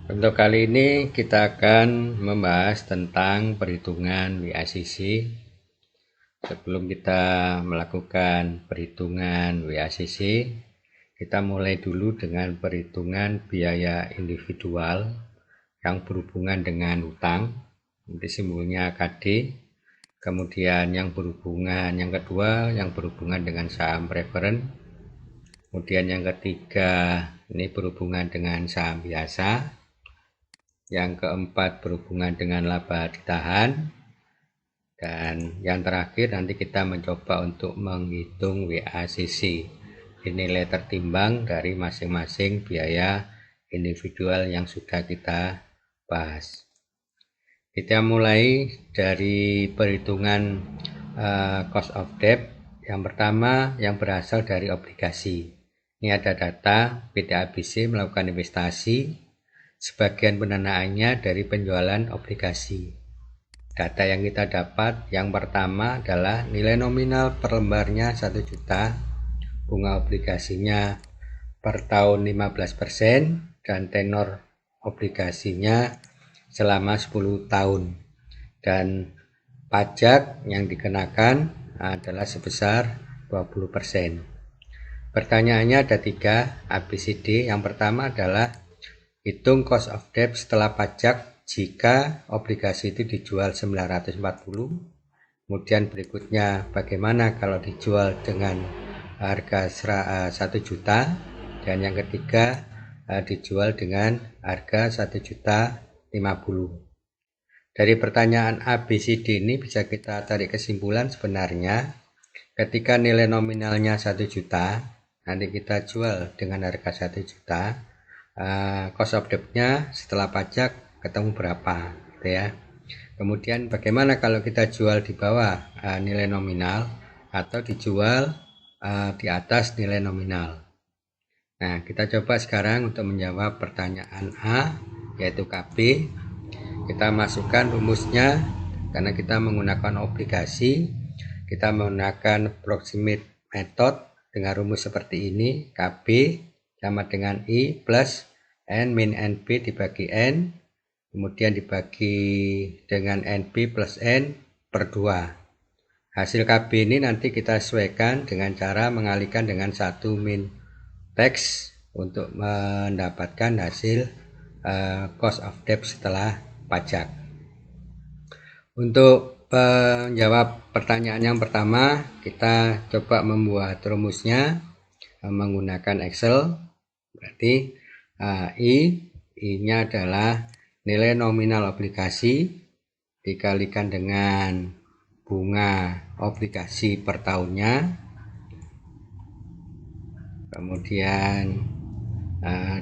Untuk kali ini kita akan membahas tentang perhitungan WACC. Sebelum kita melakukan perhitungan WACC, kita mulai dulu dengan perhitungan biaya individual yang berhubungan dengan hutang, nanti simbolnya KD. Kemudian yang kedua yang berhubungan dengan saham preferen. Kemudian yang ketiga ini berhubungan dengan saham biasa. Yang keempat berhubungan dengan laba ditahan, dan yang terakhir nanti kita mencoba untuk menghitung WACC, nilai tertimbang dari masing-masing biaya individual yang sudah kita bahas. Kita mulai dari perhitungan cost of debt. Yang pertama yang berasal dari obligasi. Ini ada data PT ABC melakukan investasi. Sebagian pendanaannya dari penjualan obligasi. Data yang kita dapat yang pertama adalah nilai nominal per lembarnya 1 juta, bunga obligasinya per tahun 15%, dan tenor obligasinya selama 10 tahun. Dan pajak yang dikenakan adalah sebesar 20%. Pertanyaannya ada 3 ABCD. Yang pertama adalah hitung cost of debt setelah pajak jika obligasi itu dijual 940. Kemudian berikutnya bagaimana kalau dijual dengan harga 1 juta. Dan yang ketiga dijual dengan harga 1.050.000. Dari pertanyaan ABCD ini bisa kita tarik kesimpulan sebenarnya ketika nilai nominalnya 1 juta, nanti kita jual dengan harga 1 juta. Cost of debt-nya setelah pajak ketemu berapa gitu ya. Kemudian bagaimana kalau kita jual di bawah nilai nominal atau dijual di atas nilai nominal. Nah, kita coba sekarang untuk menjawab pertanyaan A, yaitu KB. Kita masukkan rumusnya. Karena kita menggunakan obligasi, kita menggunakan approximate method dengan rumus seperti ini. KB sama dengan I plus N min NB dibagi N, kemudian dibagi dengan NB plus N per 2. Hasil KB ini nanti kita sesuaikan dengan cara mengalihkan dengan 1 min tax untuk mendapatkan hasil cost of debt setelah pajak. Untuk menjawab pertanyaan yang pertama, kita coba membuat rumusnya menggunakan Excel. Berarti I-nya adalah nilai nominal obligasi dikalikan dengan bunga obligasi per tahunnya. Kemudian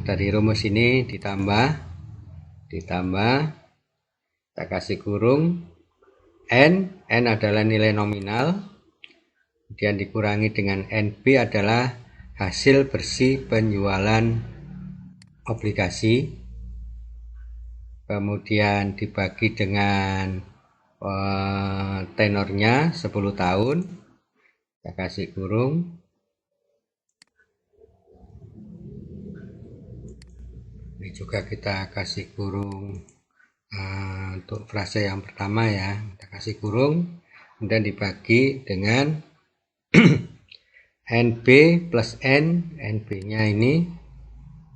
dari rumus ini ditambah kita kasih kurung N adalah nilai nominal, kemudian dikurangi dengan NB adalah hasil bersih penjualan obligasi, kemudian dibagi dengan tenornya 10 tahun, kita kasih kurung. Ini juga kita kasih kurung untuk frase yang pertama ya, kita kasih kurung, kemudian dibagi dengan NB plus N, NB-nya ini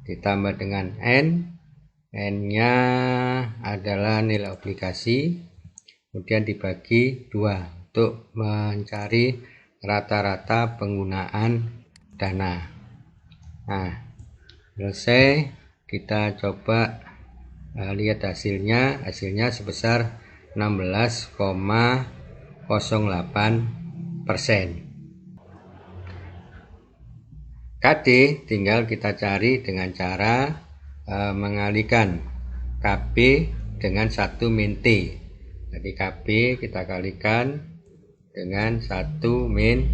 ditambah dengan N-nya adalah nilai obligasi, kemudian dibagi 2 untuk mencari rata-rata penggunaan dana. Nah, selesai, kita coba lihat hasilnya sebesar 16,08%. KD tinggal kita cari dengan cara mengalihkan KB dengan 1 min T. Jadi KB kita kalikan dengan 1 min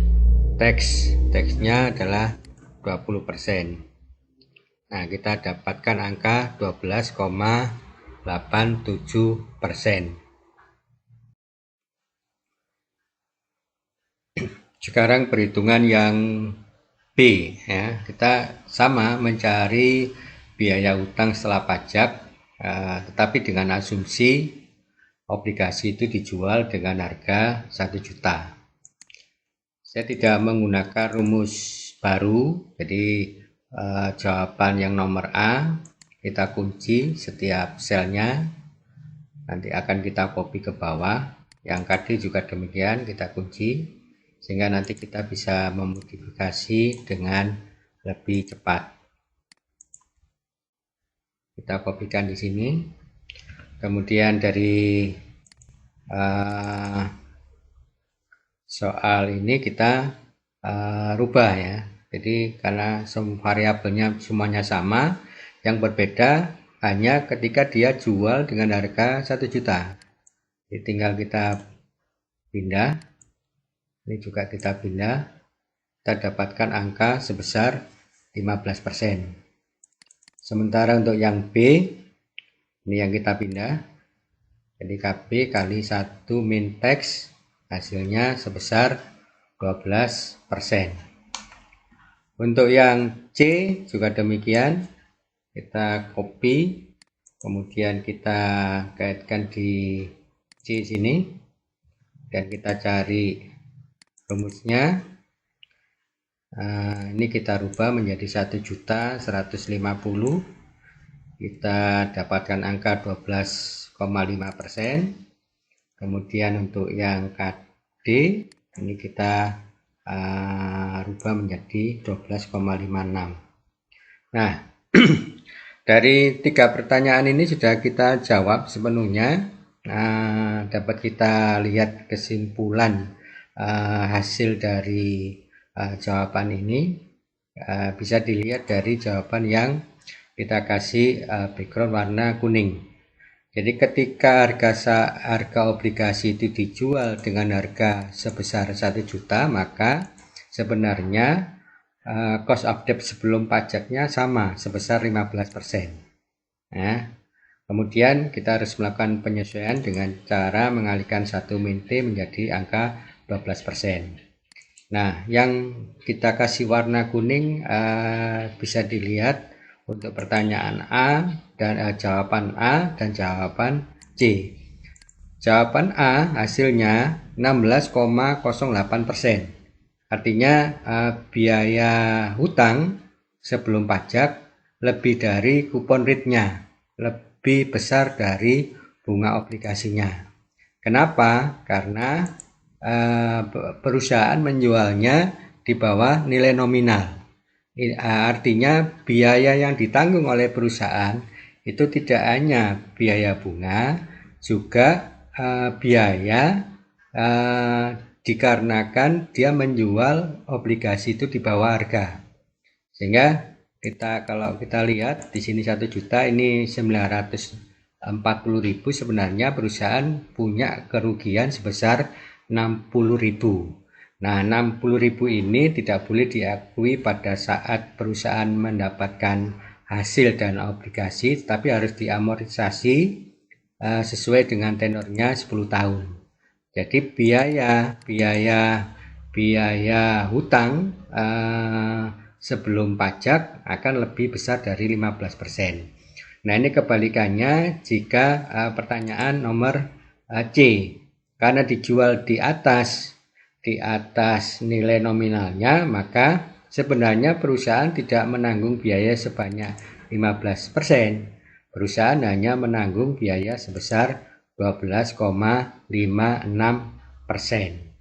tax. Taxnya adalah 20%. Nah, kita dapatkan angka 12,87%. Sekarang perhitungan yang B ya, kita sama mencari biaya utang setelah pajak. tetapi dengan asumsi obligasi itu dijual dengan harga 1 juta. Saya tidak menggunakan rumus baru, jadi jawaban yang nomor A kita kunci setiap selnya, nanti akan kita copy ke bawah. Yang KD juga demikian, kita kunci sehingga nanti kita bisa memodifikasi dengan lebih cepat. Kita kopikan di sini. Kemudian dari soal ini kita rubah ya. Jadi karena variabelnya semuanya sama, yang berbeda hanya ketika dia jual dengan harga 1 juta. Jadi tinggal kita pindah. Ini juga kita pindah. Kita dapatkan angka sebesar 15%. Sementara untuk yang B, ini yang kita pindah. Jadi KB kali 1 min tax hasilnya sebesar 12%. Untuk yang C juga demikian. Kita copy, kemudian kita kaitkan di C sini, dan kita cari rumusnya. Ini kita rubah menjadi 1.150.000. Kita dapatkan angka 12,5%. Kemudian untuk yang KD ini kita rubah menjadi 12,56. Nah, dari 3 pertanyaan ini sudah kita jawab sepenuhnya. Dapat kita lihat kesimpulan hasil dari jawaban ini. Bisa dilihat dari jawaban yang kita kasih background warna kuning. Jadi ketika harga obligasi itu dijual dengan harga sebesar 1 juta, maka sebenarnya cost of debt sebelum pajaknya sama, sebesar 15%. Nah, kemudian kita harus melakukan penyesuaian dengan cara mengalihkan 1 min T menjadi angka 12%. Nah, yang kita kasih warna kuning bisa dilihat untuk pertanyaan A dan jawaban A dan jawaban C. Jawaban A hasilnya 16,08%. Artinya biaya hutang sebelum pajak lebih dari kupon rate-nya, lebih besar dari bunga obligasinya. Kenapa? Karena perusahaan menjualnya di bawah nilai nominal. Artinya biaya yang ditanggung oleh perusahaan itu tidak hanya biaya bunga, juga biaya dikarenakan dia menjual obligasi itu di bawah harga. Sehingga kalau kita lihat di sini 1 juta, ini 940.000, sebenarnya perusahaan punya kerugian sebesar 60.000. Nah, 60.000 ini tidak boleh diakui pada saat perusahaan mendapatkan hasil dan obligasi, tapi harus diamortisasi sesuai dengan tenornya 10 tahun. Jadi biaya hutang sebelum pajak akan lebih besar dari 15%. Nah, ini kebalikannya jika pertanyaan nomor C, karena dijual di atas nilai nominalnya, maka sebenarnya perusahaan tidak menanggung biaya sebanyak 15%. Perusahaan hanya menanggung biaya sebesar 12,56%.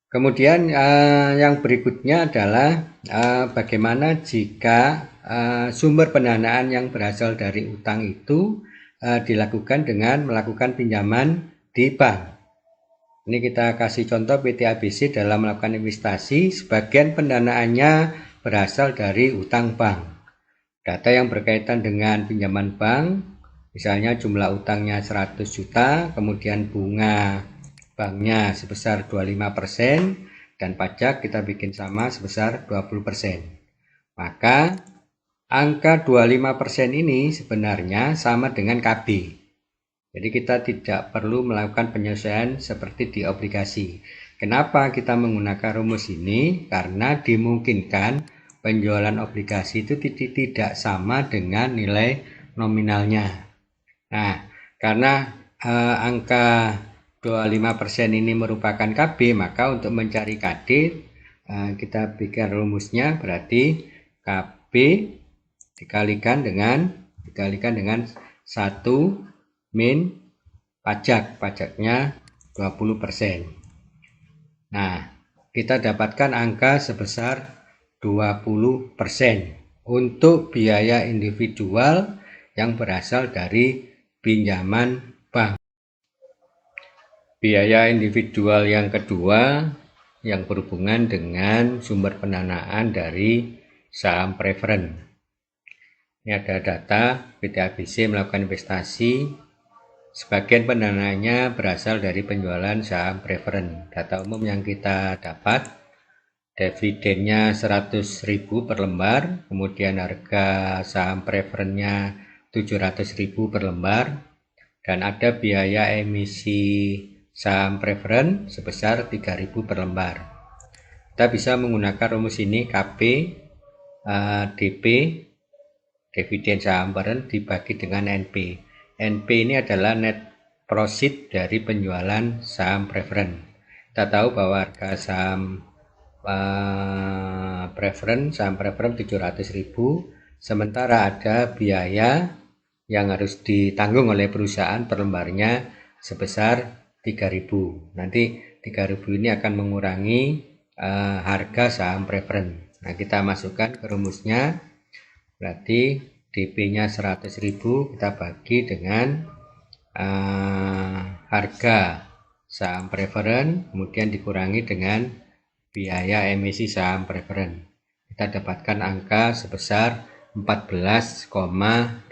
Kemudian yang berikutnya adalah bagaimana jika sumber pendanaan yang berasal dari utang itu dilakukan dengan melakukan pinjaman di bank. Ini kita kasih contoh PT ABC dalam melakukan investasi, sebagian pendanaannya berasal dari utang bank. Data yang berkaitan dengan pinjaman bank, misalnya jumlah utangnya 100 juta, kemudian bunga banknya sebesar 25%, dan pajak kita bikin sama sebesar 20%. Maka angka 25% ini sebenarnya sama dengan KB. Jadi kita tidak perlu melakukan penyesuaian seperti di obligasi. Kenapa kita menggunakan rumus ini? Karena dimungkinkan penjualan obligasi itu tidak sama dengan nilai nominalnya. Nah, karena angka 25% ini merupakan KB, maka untuk mencari KD kita bikin rumusnya, berarti KB dikalikan dengan 1 min pajaknya 20%. Nah, kita dapatkan angka sebesar 20% untuk biaya individual yang berasal dari pinjaman bank. Biaya individual yang kedua yang berhubungan dengan sumber pendanaan dari saham preferen. Ini ada data PT ABC melakukan investasi. Sebagian pendanaannya berasal dari penjualan saham preferen. Data umum yang kita dapat, dividennya 100.000 per lembar, kemudian harga saham preferennya 700.000 per lembar, dan ada biaya emisi saham preferen sebesar 3.000 per lembar. Kita bisa menggunakan rumus ini, KP DP, dividen saham preferen, dibagi dengan NP. NP ini adalah net profit dari penjualan saham preferen. Kita tahu bahwa harga saham preferen 700.000, sementara ada biaya yang harus ditanggung oleh perusahaan per lembarnya sebesar 3.000. Nanti 3.000 ini akan mengurangi harga saham preferen. Nah, kita masukkan ke rumusnya, berarti DP-nya 100.000 kita bagi dengan harga saham preferen, kemudian dikurangi dengan biaya emisi saham preferen. Kita dapatkan angka sebesar 14,35%.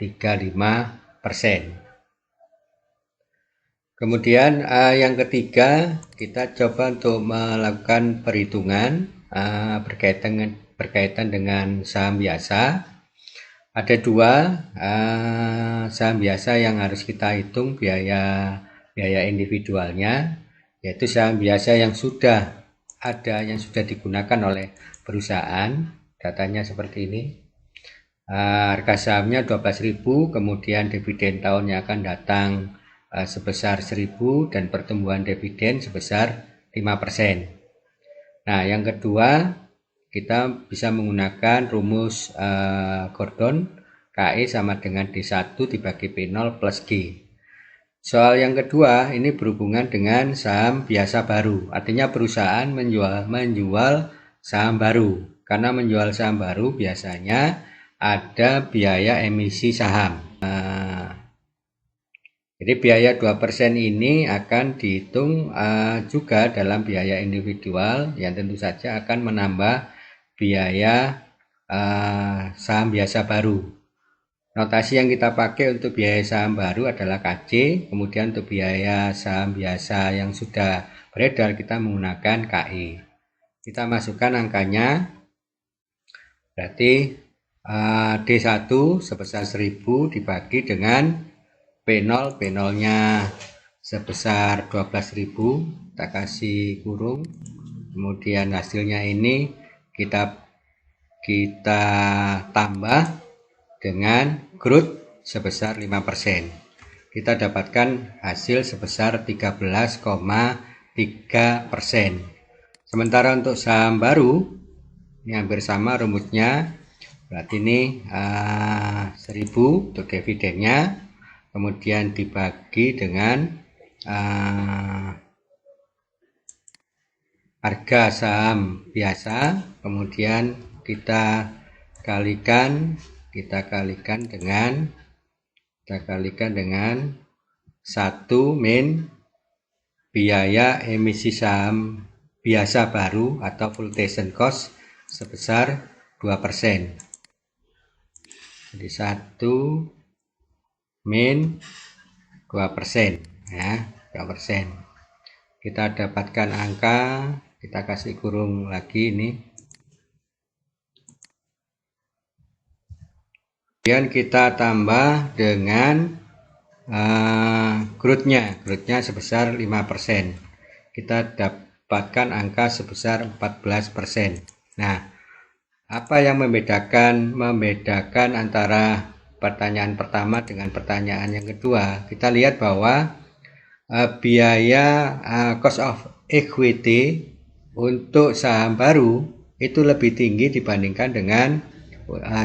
Kemudian yang ketiga, kita coba untuk melakukan perhitungan berkaitan dengan saham biasa. Ada dua saham biasa yang harus kita hitung biaya individualnya, yaitu saham biasa yang sudah digunakan oleh perusahaan. Datanya seperti ini. Harga sahamnya 12.000, kemudian dividen tahunnya akan datang sebesar 1.000 dan pertumbuhan dividen sebesar 5%. Nah, yang kedua, kita bisa menggunakan rumus Gordon, KE sama dengan D1 dibagi P0 plus G. Soal yang kedua ini berhubungan dengan saham biasa baru, artinya perusahaan menjual saham baru. Karena menjual saham baru biasanya ada biaya emisi saham. Jadi biaya 2% ini akan dihitung juga dalam biaya individual, yang tentu saja akan menambah biaya saham biasa baru. Notasi yang kita pakai untuk biaya saham baru adalah KC, kemudian untuk biaya saham biasa yang sudah beredar kita menggunakan KE. Kita masukkan angkanya, berarti D1 sebesar 1.000 dibagi dengan P0, P0-nya sebesar 12.000, kita kasih kurung, kemudian hasilnya ini kita tambah dengan growth sebesar 5%. Kita dapatkan hasil sebesar 13,3%. Sementara untuk saham baru ini hampir sama rumusnya, berarti ini 1.000 untuk dividennya, kemudian dibagi dengan harga saham biasa, kemudian kita kalikan dengan 1 min biaya emisi saham biasa baru atau flotation cost sebesar 2%. Jadi 1 min 2%, ya, 2%. Kita dapatkan angka, kita kasih kurung lagi ini. Kemudian kita tambah dengan growth-nya sebesar 5%. Kita dapatkan angka sebesar 14%. Nah, apa yang membedakan antara pertanyaan pertama dengan pertanyaan yang kedua, kita lihat bahwa biaya cost of equity untuk saham baru itu lebih tinggi dibandingkan dengan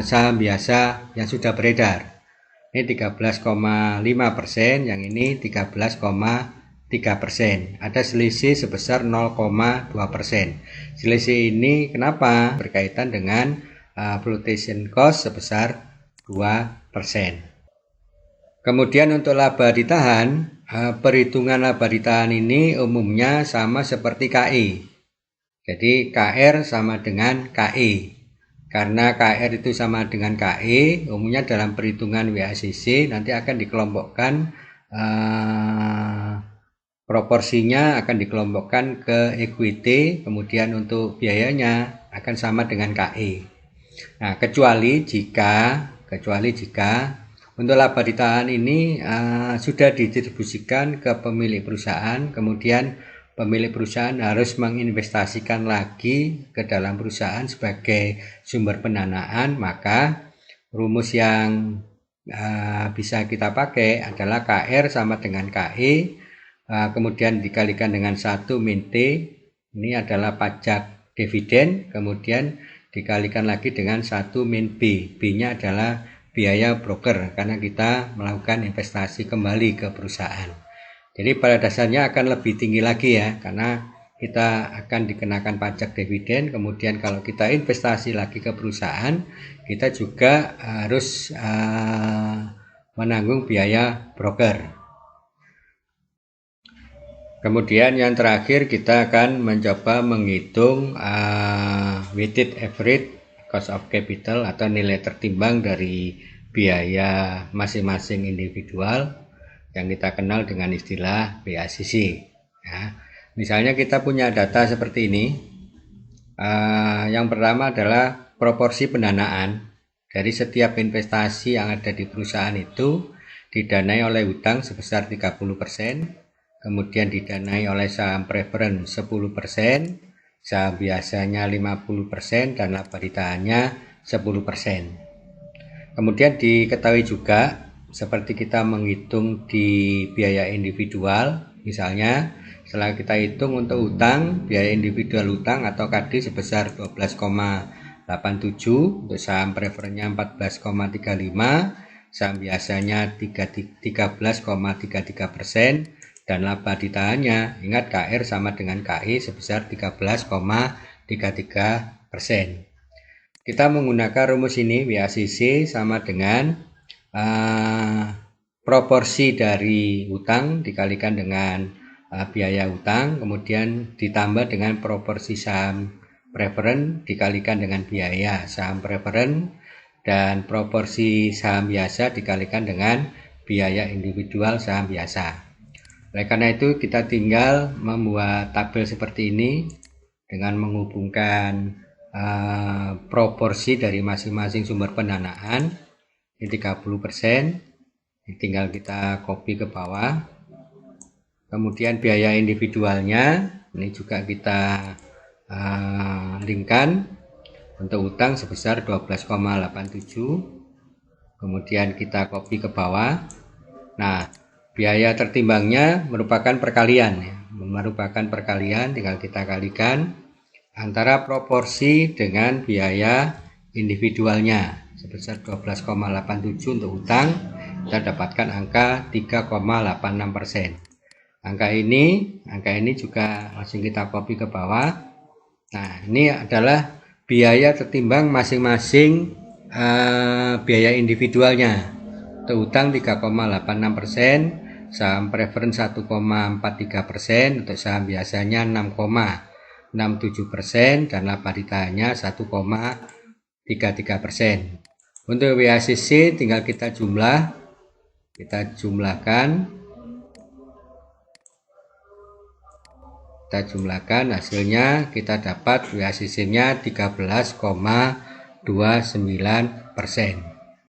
saham biasa yang sudah beredar. Ini 13,5%, yang ini 13,3%. Ada selisih sebesar 0,2%. Selisih ini kenapa? Berkaitan dengan flotation cost sebesar 2%. Kemudian untuk laba ditahan, perhitungan laba ditahan ini umumnya sama seperti KI. Jadi KR sama dengan KI. Karena KR itu sama dengan KI, umumnya dalam perhitungan WACC nanti akan dikelompokkan, proporsinya akan dikelompokkan ke equity, kemudian untuk biayanya akan sama dengan KI. Nah, kecuali jika untuk laba ditahan ini sudah didistribusikan ke pemilik perusahaan, kemudian pemilik perusahaan harus menginvestasikan lagi ke dalam perusahaan sebagai sumber pendanaan, maka rumus yang bisa kita pakai adalah KR sama dengan KI, kemudian dikalikan dengan 1 min T, ini adalah pajak dividen, kemudian dikalikan lagi dengan 1 min B, B-nya adalah biaya broker karena kita melakukan investasi kembali ke perusahaan. Jadi pada dasarnya akan lebih tinggi lagi ya, karena kita akan dikenakan pajak dividen, kemudian kalau kita investasi lagi ke perusahaan, kita juga harus menanggung biaya broker. Kemudian yang terakhir kita akan mencoba menghitung weighted average cost of capital atau nilai tertimbang dari biaya masing-masing individual yang kita kenal dengan istilah WACC. Ya, misalnya kita punya data seperti ini. Yang pertama adalah proporsi pendanaan dari setiap investasi yang ada di perusahaan itu didanai oleh utang sebesar 30%, kemudian didanai oleh saham preference 10%, saham biasanya 50%, dan laba ditahannya 10%. Kemudian diketahui juga seperti kita menghitung di biaya individual, misalnya setelah kita hitung untuk utang, biaya individual utang atau KD sebesar 12,87, untuk saham preferennya 14,35, saham biasanya 13,33%, dan laba ditahannya, ingat KR sama dengan KI sebesar 13,33%. Kita menggunakan rumus ini, WACC sama dengan proporsi dari utang dikalikan dengan biaya utang, kemudian ditambah dengan proporsi saham preferen dikalikan dengan biaya saham preferen, dan proporsi saham biasa dikalikan dengan biaya individual saham biasa. Oleh karena itu kita tinggal membuat tabel seperti ini dengan menghubungkan proporsi dari masing-masing sumber pendanaan. Ini 30%, ini tinggal kita copy ke bawah. Kemudian biaya individualnya ini juga kita linkkan. Untuk utang sebesar 12,87, kemudian kita copy ke bawah. Nah, biaya tertimbangnya merupakan perkalian ya. Tinggal kita kalikan antara proporsi dengan biaya individualnya sebesar 12,87 untuk utang, kita dapatkan angka 3,86%. Angka ini juga langsung kita copy ke bawah. Nah, ini adalah biaya tertimbang masing-masing biaya individualnya. Untuk utang 3,86%, saham preference 1,43%, untuk saham biasanya 6,67%, dan laba ditahannya 1,33%. Untuk WACC tinggal kita jumlahkan hasilnya, kita dapat WACC-nya 13,29%.